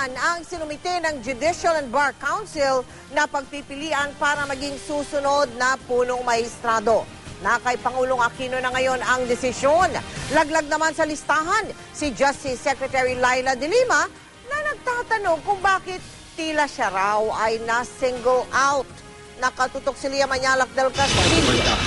naman ang sinumite ng Judicial and Bar Council na pagpipilian para maging susunod na punong maestrado. Na kay Pangulong Aquino na ngayon ang desisyon. Laglag naman sa listahan si Justice Secretary Laila de Lima na nagtatanong kung bakit tila siya raw ay na-single out. Nakatutok si Lia Manyalak del Castillo.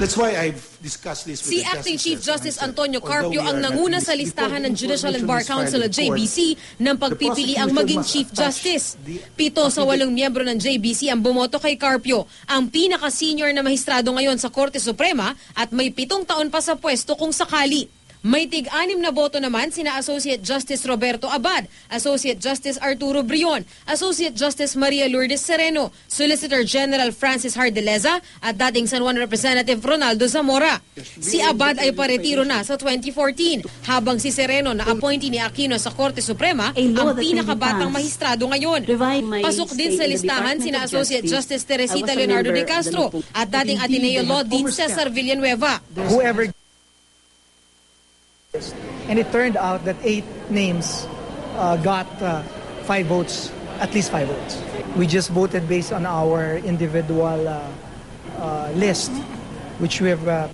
That's why I've discussed this with Si Acting Chief Justice Antonio Carpio ang nanguna sa listahan ng Judicial and Bar Council o JBC ng pagpipili ang maging Chief Justice. 7 sa 8 miyembro ng JBC ang bumoto kay Carpio, ang pinaka-senior na mahistrado ngayon sa Korte Suprema at may 7 taon pa sa pwesto kung sakali. May tig-6 na boto naman sina Associate Justice Roberto Abad, Associate Justice Arturo Brion, Associate Justice Maria Lourdes Sereno, Solicitor General Francis Hardeleza at dating San Juan Representative Ronaldo Zamora. Si Abad ay paretiro na sa 2014, habang si Sereno na appointee ni Aquino sa Korte Suprema ang pinakabatang mahistrado ngayon. Pasok din sa listahan sina Associate Justice Teresita Leonardo de Castro at dating Ateneo Law Dean Cesar Villanueva. Whoever. And it turned out that 8 names got 5 votes, at least 5 votes. We just voted based on our individual list, which we have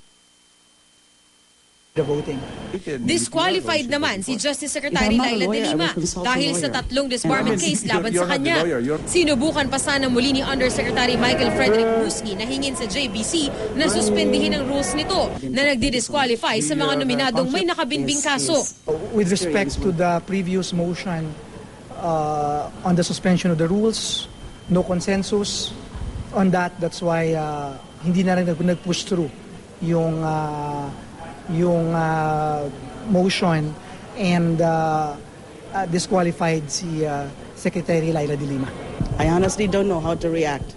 the voting. Disqualified naman si Justice Secretary Laila de Lima dahil sa 3 disbarment case laban sa kanya. Sinubukan pa sana muli ni Undersecretary Michael Frederick Musky na hingin sa JBC na suspendihin ang rules nito na nagdi-disqualify sa mga nominadong may nakabinbing kaso. With respect to the previous motion on the suspension of the rules, no consensus on that. That's why hindi na rin nag-push through yung motion and disqualified si Secretary Laila de Lima. I honestly don't know how to react.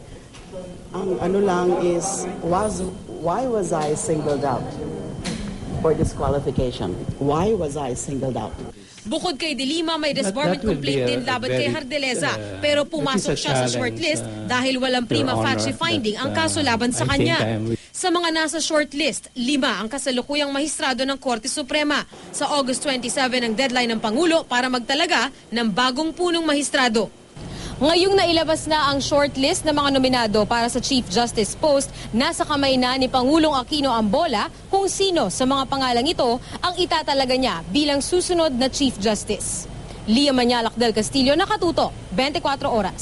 Ano lang is, why was I singled out for disqualification? Why was I singled out? Bukod kay De Lima, may disbarment complaint din laban kay Hardeleza, pero pumasok siya sa shortlist dahil walang prima facie finding ang kaso laban sa kanya. Sa mga nasa shortlist, 5 ang kasalukuyang mahistrado ng Korte Suprema. Sa August 27 ang deadline ng Pangulo para magtalaga ng bagong punong mahistrado. Ngayong nailabas na ang shortlist ng mga nominado para sa Chief Justice post, nasa kamay na ni Pangulong Aquino ang bola kung sino sa mga pangalang ito ang itatalaga niya bilang susunod na Chief Justice. Lia Manyalak del Castillo, Nakatuto, 24 Oras.